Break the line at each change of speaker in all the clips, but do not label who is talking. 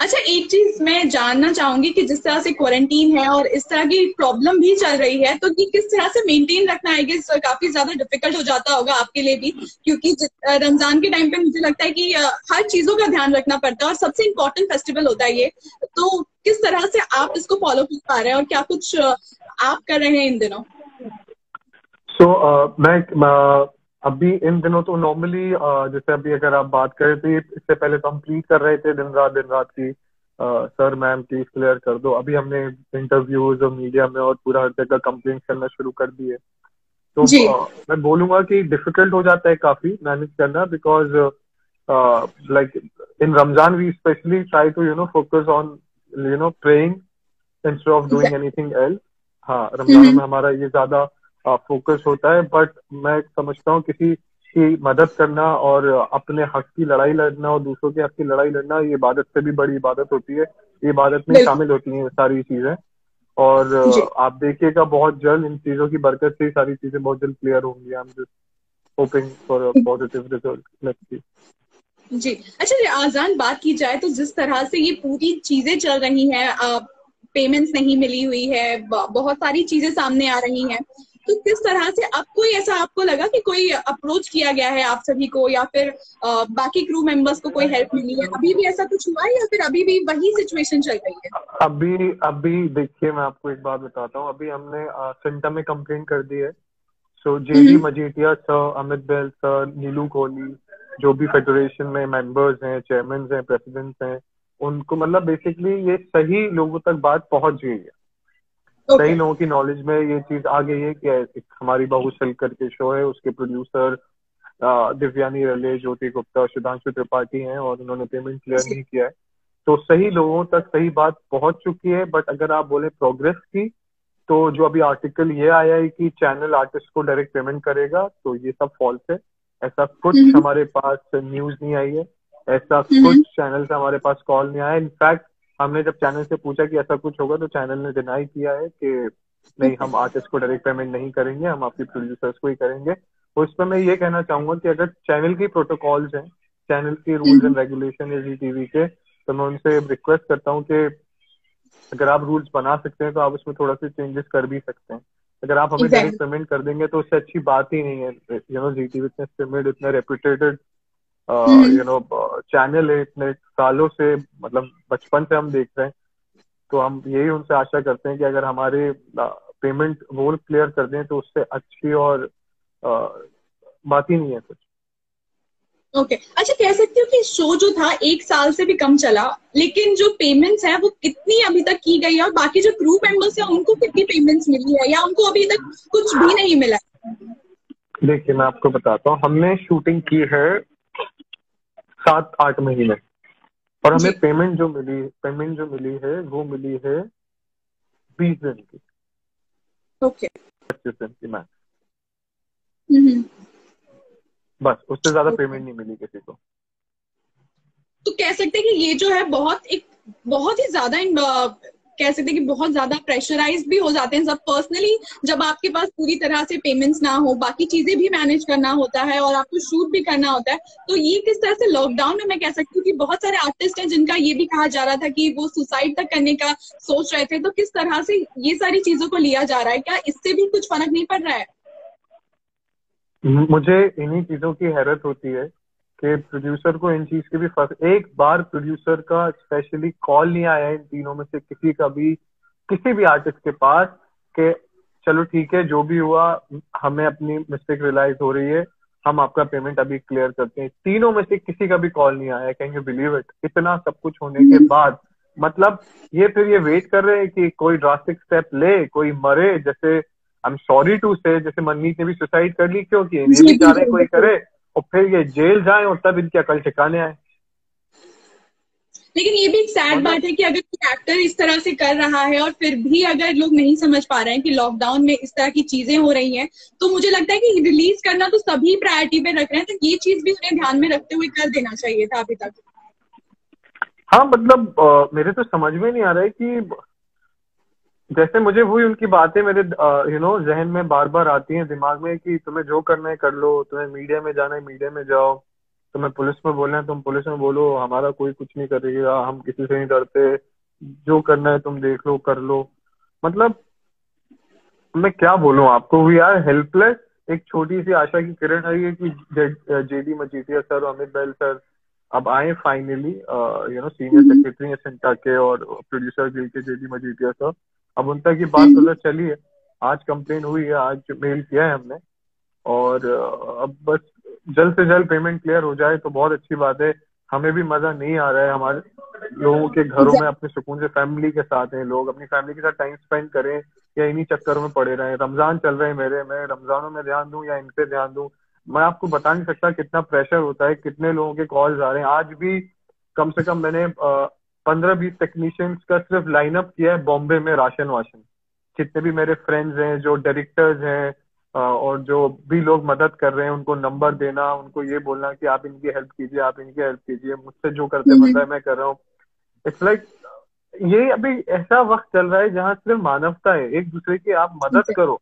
अच्छा, एक चीज मैं जानना चाहूंगी कि जिस तरह से क्वारंटीन है और इस तरह की प्रॉब्लम भी चल रही है, तो ये किस तरह से मेंटेन रखना है, कि काफी ज्यादा डिफिकल्ट हो जाता होगा आपके लिए भी, क्योंकि रमजान के टाइम पे मुझे लगता है कि हर चीजों का ध्यान रखना पड़ता है और सबसे इम्पोर्टेंट फेस्टिवल होता है ये। तो किस तरह से आप इसको फॉलो कर पा रहे हैं और क्या कुछ आप कर रहे हैं इन दिनों?
मैं अभी इन दिनों तो नॉर्मली जैसे अभी अगर आप बात करें तो ये इससे पहले तो हम प्लीड कर रहे थे दिन रात की सर मैम प्लीज क्लियर कर दो। अभी हमने इंटरव्यूज और मीडिया में और पूरा हर जगह कंप्लेंट करना शुरू कर दिए। तो
जी।
मैं बोलूंगा कि डिफिकल्ट हो जाता है काफी मैनेज करना, because like in Ramzan we specially try to focus on praying instead of doing anything else. हाँ, रमजान में हमारा ये ज्यादा फोकस होता है। बट मैं समझता हूँ किसी की मदद करना और अपने हक की लड़ाई लड़ना और दूसरों के हक की लड़ाई लड़ना ये इबादत से भी बड़ी इबादत होती है। ये इबादत में ही
बिल्कुल।
शामिल होती हैं ये सारी चीजें। और
जी।
आप देखिएगा बहुत जल्द इन चीजों की बरकत से ही सारी चीजें बहुत जल्द क्लियर होंगी। I am just hoping for a positive result. Let's see.
जी। अच्छा, ये आजान बात की जाए तो जिस तरह से ये पूरी चीजें चल रही हैं, पेमेंट्स नहीं मिली हुई है, बहुत सारी चीजें सामने आ रही हैं, तो किस तरह से अब कोई ऐसा आपको लगा कि कोई अप्रोच किया गया है आप सभी को, या फिर बाकी क्रू मेंबर्स को कोई हेल्प मिली है? अभी भी ऐसा कुछ हुआ है या फिर अभी भी वही सिचुएशन चल रही है?
अभी अभी देखिए मैं आपको एक बात बताता हूँ। अभी हमने सेंटर में कंप्लेंट कर दी है। सो जेडी
हम्म।
मजीठिया सर, अमित बैल सर, नीलू कोहली, जो भी फेडरेशन में मेंबर्स हैं, चेयरमैन हैं, प्रेसिडेंट्स हैं, उनको मतलब बेसिकली ये सही लोगों तक बात पहुंच गई है।
ओके।
सही लोगों की नॉलेज में ये चीज आ गई है कि एक हमारी बाहुशल करके शो है, उसके प्रोड्यूसर दिव्यानी रले, ज्योति गुप्ता और सुधांशु त्रिपाठी हैं और उन्होंने पेमेंट क्लियर
जी।
नहीं किया है। तो सही लोगों तक सही बात पहुंच चुकी है। बट अगर आप बोले प्रोग्रेस की, तो जो अभी आर्टिकल ये आया है कि चैनल आर्टिस्ट को डायरेक्ट पेमेंट करेगा, तो ये सब फॉल्स है। ऐसा कुछ
हम्म।
हमारे पास न्यूज नहीं आई है। ऐसा कुछ
हम्म।
चैनल से हमारे पास कॉल नहीं आया। इनफैक्ट हमने जब चैनल से पूछा कि ऐसा कुछ होगा, तो चैनल ने डिनाई किया है कि नहीं,
ओके।
हम आर्टिस्ट को डायरेक्ट पेमेंट नहीं करेंगे, हम आपके प्रोड्यूसर्स को ही करेंगे। तो इस पर मैं ये कहना चाहूंगा कि अगर चैनल की प्रोटोकॉल्स हैं, चैनल की रूल्स
हम्म।
एंड रेगुलेशन है जी टीवी के, तो मैं उनसे रिक्वेस्ट करता हूँ कि अगर आप रूल्स बना सकते हैं तो आप उसमें थोड़ा सा चेंजेस कर भी सकते हैं। अगर आप हमें डायरेक्ट
एग्जैक्टली।
पेमेंट कर देंगे तो उससे अच्छी बात ही नहीं है। जी टीवी इतने स्ट्रीमेड, इतने रेपुटेटेड
हम्म।
चैनल है, इतने सालों से, मतलब बचपन से हम देख रहे हैं। तो हम यही उनसे आशा करते हैं कि अगर हमारे पेमेंट वो क्लियर कर दें तो उससे अच्छी और बात ही नहीं है कुछ।
ओके। अच्छा, कह सकती हूँ कि शो जो था 1 साल से भी कम चला, लेकिन जो पेमेंट्स है वो कितनी अभी तक की गई है, और बाकी जो क्रू मेंबर्स है उनको कितनी पेमेंट्स मिली है, या उनको अभी तक कुछ भी नहीं मिला
देखिए मैं आपको बताता हूँ, हमने शूटिंग की है 7-8 महीने, और
है?
हमें
जी।
पेमेंट जो मिली है वो मिली है 20 दिन की,
ओके।
25 दिन की मैक्स।
हम्म।
बस उससे ज्यादा
ओके।
पेमेंट नहीं मिली किसी को।
तो कह सकते हैं कि ये जो है बहुत ही ज्यादा कह सकते हैं कि बहुत ज्यादा प्रेशराइज भी हो जाते हैं सब पर्सनली, जब आपके पास पूरी तरह से पेमेंट्स ना हो, बाकी चीजें भी मैनेज करना होता है और आपको शूट भी करना होता है। तो ये किस तरह से लॉकडाउन में, मैं कह सकती हूँ कि बहुत सारे आर्टिस्ट हैं जिनका ये भी कहा जा रहा था कि वो सुसाइड तक करने का सोच रहे थे, तो किस तरह से ये सारी चीजों को लिया जा रहा है? क्या इससे भी कुछ फर्क नहीं पड़ रहा है?
मुझे इन्हीं चीजों की हैरत होती है कि प्रोड्यूसर को इन चीज की भी फर्क, एक बार प्रोड्यूसर का स्पेशली कॉल नहीं आया इन तीनों में से किसी का भी, किसी भी आर्टिस्ट के पास, कि चलो ठीक है जो भी हुआ, हमें अपनी मिस्टेक रियलाइज हो रही है, हम आपका पेमेंट अभी क्लियर करते हैं। तीनों में से किसी का भी कॉल नहीं आया। Can you believe it? इतना सब कुछ होने के बाद, मतलब ये फिर ये वेट कर रहे हैं कि कोई ड्रास्टिक स्टेप ले, कोई मरे। जैसे आई एम सॉरी टू से, जैसे मनमीत ने भी सुसाइड कर ली, क्योंकि ये
जी,
नहीं चाह रहे
बिल्कुल
कोई
बिल्कुल।
करे, और फिर ये जेल जाए और तब इनकी अकल ठिकाने आए।
लेकिन ये भी एक सैड
मतलब
बात है कि अगर कोई एक्टर इस तरह से कर रहा है और फिर भी अगर लोग नहीं समझ पा रहे हैं कि लॉकडाउन में इस तरह की चीजें हो रही हैं, तो मुझे लगता है कि रिलीज करना तो सभी प्रायोरिटी पे रख रहे हैं, तो ये चीज भी उन्हें ध्यान में रखते हुए कर देना चाहिए था अभी तक।
हाँ, मतलब मेरे तो समझ में नहीं आ रहा है कि जैसे मुझे वही उनकी बातें मेरे जहन में बार बार आती हैं, दिमाग में, कि तुम्हें जो करना है कर लो, तुम्हें मीडिया में जाना है मीडिया में जाओ, तुम्हें पुलिस में बोलना है तुम पुलिस में बोलो, हमारा कोई कुछ नहीं करेगा, हम किसी से नहीं डरते, जो करना है तुम देख लो कर लो। मतलब मैं क्या बोलूं आपको, वी आर हेल्पलेस। एक छोटी सी आशा की किरण है ये कि जेडी मजीठिया सर और अमित बहल सर अब आए फाइनली, सीनियर
हम्म,
सेक्रेटरी है सिंटा के और प्रोड्यूसर गिल के, जेडी मजीठिया सर। अब उन तक ये बात
हम्म,
पता चली है, आज कंप्लेन हुई है, आज मेल किया है हमने। और अब बस जल्द से जल्द पेमेंट क्लियर हो जाए तो बहुत अच्छी बात है। हमें भी मजा नहीं आ रहा है, हमारे लोगों के घरों में
exactly,
अपने सुकून से फैमिली के साथ हैं, लोग अपनी फैमिली के साथ टाइम स्पेंड करें या इन्हीं चक्करों में पड़े रहें। रमजान चल रहे हैं मेरे, मैं रमजानों में ध्यान दूं या इन पे ध्यान दूं, मैं आपको बता नहीं सकता कितना प्रेशर होता है, कितने लोगों के कॉल्स आ रहे हैं। आज भी कम से कम मैंने 15-20 टेक्नीशियंस का सिर्फ लाइनअप किया है बॉम्बे में, राशन वाशन। जितने भी मेरे फ्रेंड्स हैं जो डायरेक्टर्स हैं और जो भी लोग मदद कर रहे हैं, उनको नंबर देना, उनको ये बोलना कि आप इनकी हेल्प कीजिए, आप इनकी हेल्प कीजिए, मुझसे जो करते बनता है मैं कर रहा हूँ। इट्स लाइक ये अभी ऐसा वक्त चल रहा है जहाँ सिर्फ मानवता है, एक दूसरे की आप मदद
exactly,
करो।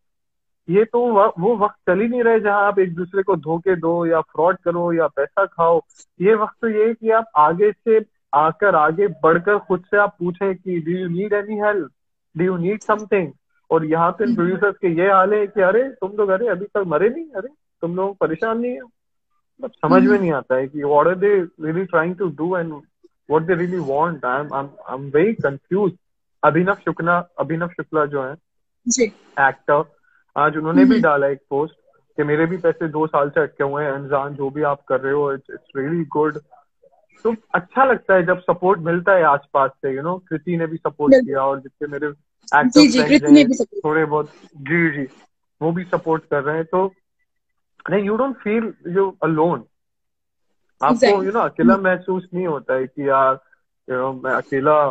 ये तो वो वक्त चल ही नहीं रहे जहाँ आप एक दूसरे को धोखे दो या फ्रॉड करो या पैसा खाओ। ये वक्त तो ये है कि आप आगे से आकर, आगे बढ़कर खुद से आप पूछें कि do you need any help, do you need something. और यहाँ पे प्रोड्यूसर्स के ये हाल है कि अरे तुम लोग, अरे अभी तक मरे नहीं, अरे तुम लोग परेशान नहीं है। मतलब समझ में नहीं आता है कि what are they really trying to do and what they really want. I am very confuse. Abhinav Shukla जो है
जी,
एक्टर, आज उन्होंने भी डाला एक पोस्ट कि मेरे भी पैसे 2 साल से अटके हुए हैं, अनजान जो भी आप कर रहे हो, इट्स रियली गुड। तो अच्छा लगता है जब सपोर्ट मिलता है आसपास से, कृति ने भी सपोर्ट
बिल्कुल,
किया और जितने मेरे एक्टर
जी जी,
फ्रेंड्स
कृति ने
हैं
भी सपोर्ट।
थोड़े बहुत, जी जी, वो भी सपोर्ट कर रहे हैं। तो नहीं, you don't feel you alone. आपको
एग्जैक्टली,
अकेला महसूस नहीं होता है कि यार मैं अकेला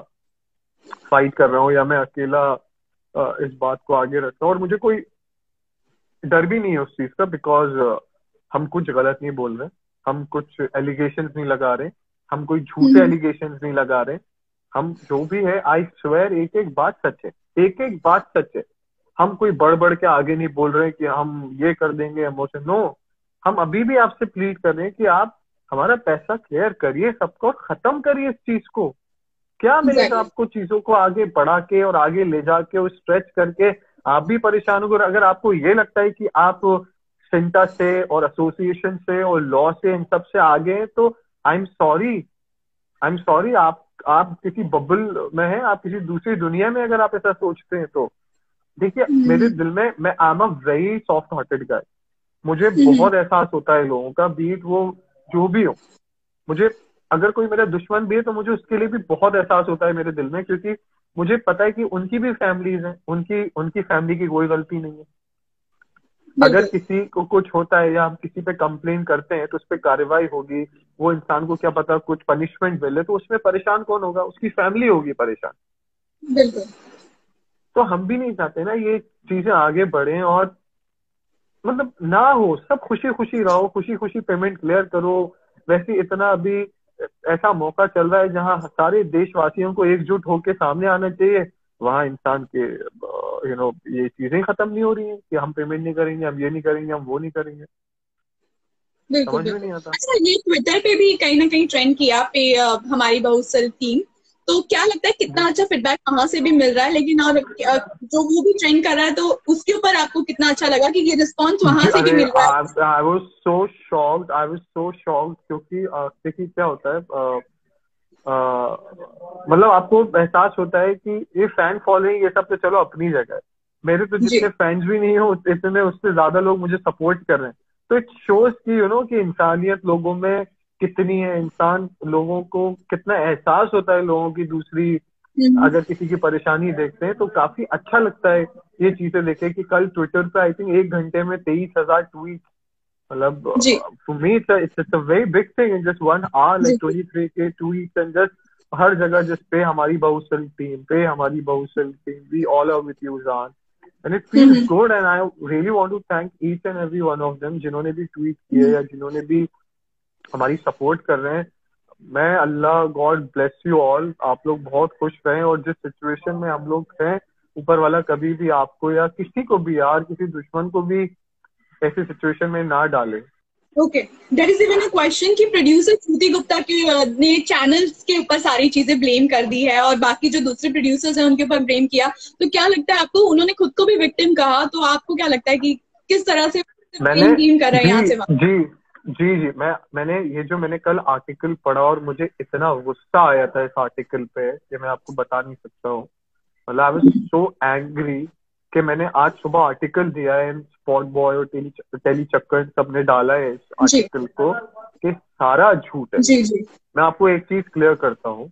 फाइट कर रहा हूँ या मैं अकेला इस बात को आगे रखता हूँ। और मुझे कोई डर भी नहीं है उस चीज का, बिकॉज हम कुछ गलत नहीं बोल रहे, हम कुछ एलिगेशंस नहीं लगा रहे, हम कोई झूठे एलिगेशंस नहीं लगा रहे। हम जो भी है, आई स्वेयर, एक एक बात सच है, एक एक बात सच है। हम कोई बढ़ बढ़ के आगे नहीं बोल रहे कि हम ये कर देंगे इमोशन, नो। हम अभी भी आपसे प्लीड कर रहे हैं कि आप हमारा पैसा क्लियर करिए, सबको खत्म करिए इस चीज को। क्या मिलेगा
एग्जैक्टली,
आपको चीजों को आगे बढ़ा के और आगे ले जाके और स्ट्रेच करके? आप भी परेशान होगे। और अगर आपको ये लगता है कि आप सिंटा से और एसोसिएशन से और लॉ से इन सब से आगे हैं, तो I am sorry, I am sorry. आप किसी बबल में हैं, आप किसी दूसरी दुनिया में अगर आप ऐसा सोचते हैं तो। देखिए मेरे दिल में, मैं I am a very soft hearted guy. मुझे बहुत एहसास होता है लोगों का, बीट वो जो भी हो। मुझे अगर कोई मेरा दुश्मन भी है तो मुझे उसके लिए भी बहुत एहसास होता है मेरे दिल में, क्योंकि मुझे पता है कि उनकी भी फैमिलीज हैं, उनकी उनकी फैमिली की कोई गलती नहीं है। अगर
बिल्कुल,
किसी को कुछ होता है या हम किसी पे कंप्लेन करते हैं तो उस पर कार्रवाई होगी, वो इंसान को क्या पता कुछ पनिशमेंट मिले, तो उसमें परेशान कौन होगा? उसकी फैमिली होगी परेशान।
बिल्कुल,
तो हम भी नहीं चाहते ना ये चीजें आगे बढ़े, और मतलब ना हो, सब खुशी खुशी रहो, खुशी खुशी पेमेंट क्लियर करो। वैसे इतना अभी ऐसा मौका चल रहा है जहां सारे देशवासियों को एकजुट होकर सामने आना चाहिए, वहां इंसान के ये चीजें खत्म नहीं हो रही हैं कि हम पेमेंट नहीं करेंगे, हम ये नहीं करेंगे, हम वो नहीं करेंगे।
बिल्कुल,
समझ में
बिल्कुल।
नहीं आता।
अच्छा, ये ट्विटर पे भी कहीं ना कहीं ट्रेंड किया पे हमारी बहुसल टीम, तो क्या लगता है कितना
जी
अच्छा फीडबैक वहां से भी मिल रहा है? लेकिन और जो वो भी ट्रेंड कर रहा है, तो उसके ऊपर आपको कितना अच्छा लगा कि ये रिस्पॉन्स
जी,
वहां से भी
अरे
मिल रहा है?
I was so shocked, I was so shocked, क्योंकि देखिए क्या होता है, मतलब आपको एहसास होता है कि ये फैन फॉलोइंग ये सब तो चलो अपनी जगह है, मेरे तो
जी,
जितने फैंस भी नहीं हो इतने, उससे ज्यादा लोग मुझे सपोर्ट कर रहे हैं। तो इट शोज कि कि इंसानियत लोगों में कितनी है, इंसान लोगों को कितना एहसास होता है लोगों की दूसरी,
हम्म,
अगर किसी की परेशानी देखते हैं तो काफी अच्छा लगता है ये चीजें देखे कि कल ट्विटर पे आई थिंक 1 घंटे में 23,000 ट्वीट। मतलब
जी,
for me it's a very big thing in just 1 hour,
जी,
like 23K tweets and just हर जगह जस्ट पे हमारी बहुसल टीम, पे हमारी बहुसल team, we all are with you जान। And it feels
hmm,
good and I really want to thank each and every one of them जिन्होंने भी ट्वीट किए या जिन्होंने भी हमारी सपोर्ट कर रहे हैं। मैं, अल्लाह, गॉड ब्लेस यू ऑल, आप लोग बहुत खुश रहें। और जिस सिचुएशन में हम लोग हैं, ऊपर वाला कभी भी आपको या किसी को भी, यार किसी दुश्मन को भी ऐसी सिचुएशन में ना डाले।
Okay, there is even a question कि प्रोड्यूसर श्रुति गुप्ता ने चैनल्स के ऊपर सारी चीजें ब्लेम कर दी है और बाकी जो दूसरे प्रोड्यूसर्स हैं उनके ऊपर ब्लेम किया, तो क्या लगता है आपको? उन्होंने खुद को भी विक्टिम कहा, तो आपको क्या लगता है कि किस तरह से
मैंने
ब्लेम कर रहे हैं
जी
यहाँ से वहां?
जी जी जी मैंने ये जो मैंने कल आर्टिकल पढ़ा और मुझे इतना गुस्सा आया था इस आर्टिकल पे कि मैं आपको बता नहीं सकता हूँ। मतलब आई वाज सो एंग्री कि मैंने आज सुबह आर्टिकल दिया है, स्पॉट बॉय और टेली चक्कर सबने डाला है इस
जी
आर्टिकल को कि सारा झूठ है।
जी जी
मैं आपको एक चीज क्लियर करता हूँ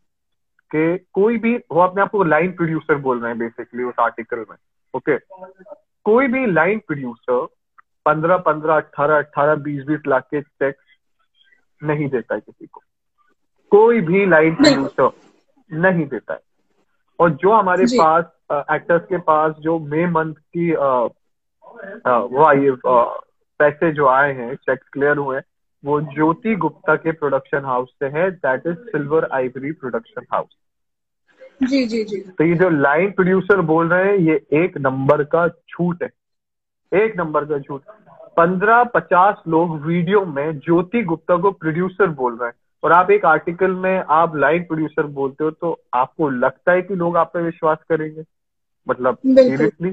कि कोई भी, वो अपने आप को लाइन प्रोड्यूसर बोल रहे हैं बेसिकली उस आर्टिकल में, ओके। कोई भी लाइन प्रोड्यूसर 15-15, 18-18, 20-20 लाख के चेक नहीं देता है किसी को। कोई भी लाइन
बिल्कुल
प्रोड्यूसर नहीं देता है। और जो हमारे
जी
पास एक्टर्स के पास जो मई मंथ की वो आई पैसे जो आए हैं, चेक्स क्लियर हुए हैं, वो ज्योति गुप्ता के प्रोडक्शन हाउस से है, that is silver ivory production house.
जी जी जी
तो ये जो लाइन प्रोड्यूसर बोल रहे हैं ये एक नंबर का झूठ है, एक नंबर का झूठ। 15-50 लोग वीडियो में ज्योति गुप्ता को प्रोड्यूसर बोल रहे हैं और आप एक आर्टिकल में आप लाइन प्रोड्यूसर बोलते हो, तो आपको लगता है कि लोग आप पे विश्वास करेंगे? मतलब
बिल्कुल।
सीरियसली,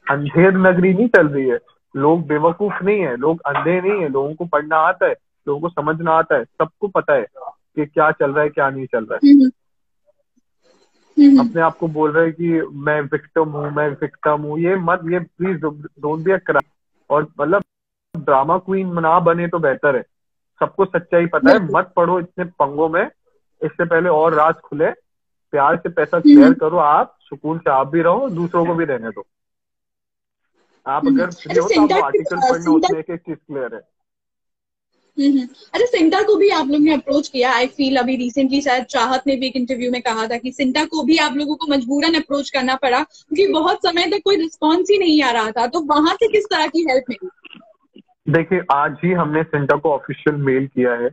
अंधेर नगरी नहीं चल रही है। लोग बेवकूफ नहीं है, लोग अंधे नहीं है, लोगों को पढ़ना आता है, लोगों को समझना आता है, सबको पता है कि क्या चल रहा है क्या नहीं चल रहा है।
हम्म हम्म
अपने आप को बोल रहे हैं कि मैं विक्टिम हूँ, मैं विक्टिम हूँ, ये मत, ये please don't be a crime. और मतलब ड्रामा क्वीन ना बने तो बेहतर है। सबको सच्चाई पता है,
बिल्कुल।
मत पड़ो इतने पंगों में। इससे पहले और राज खुले, प्यार से पैसा क्लियर
हम्म
करो, आप सुकून से आप भी रहो, दूसरों को भी रहने दो। आप अगर फ्री
अच्छा
हो तो आप वो
सिंटा
आर्टिकल पढ़ लो,
सिंटा
उसमें एक एक चीज क्लियर है।
अच्छा सिंटा को भी आप लोग ने अप्रोच किया? आई फील अभी रिसेंटली शायद चाहत ने भी एक इंटरव्यू में कहा था कि सिंटा को भी आप लोगों को मजबूरन अप्रोच करना पड़ा क्योंकि बहुत समय तक कोई रिस्पॉन्स ही नहीं आ रहा था, तो वहां से किस तरह की हेल्प मिली?
देखिए, आज ही हमने सिंटा को ऑफिशियल मेल किया है।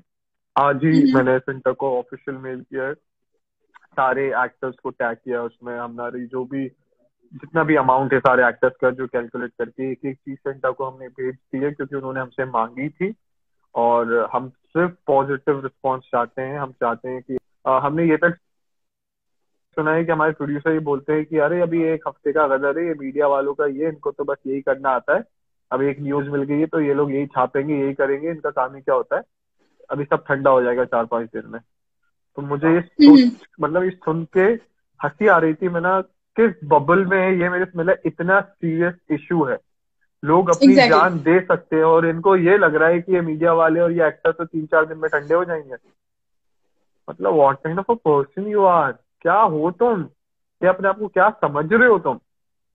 आज ही
हम्म
मैंने सिंटा को ऑफिशियल मेल किया है, सारे एक्टर्स को टैग किया उसमें। हमारी जो भी जितना भी अमाउंट है सारे एक्टर्स का, जो कैलकुलेट करके एक एक चीज सेंटर को हमने भेज दी है, क्योंकि उन्होंने हमसे मांगी थी। और हम सिर्फ पॉजिटिव रिस्पांस चाहते हैं। हम चाहते हैं कि हमने ये तक सुना है कि हमारे प्रोड्यूसर ये बोलते हैं कि अरे अभी एक हफ्ते का गदर है ये मीडिया वालों का, ये इनको तो बस यही करना आता है। अब एक न्यूज मिल गई है तो ये लोग यही छापेंगे, यही करेंगे, इनका काम ही क्या होता है। अभी सब ठंडा हो जाएगा 4-5 दिन में। तो मुझे ये सोच,
हम्म
मतलब ये सुन के हंसी आ रही थी। मैं ना किस बबल में है ये, मेरे मतलब इतना सीरियस इशू है। लोग अपनी
एग्जैक्टली।
जान दे सकते हैं और इनको ये लग रहा है कि ये मीडिया वाले और ये एक्टर तो 3-4 दिन में ठंडे हो जाएंगे। मतलब what kind of a person you are? क्या हो तुम? ये अपने आप को क्या समझ रहे हो तुम?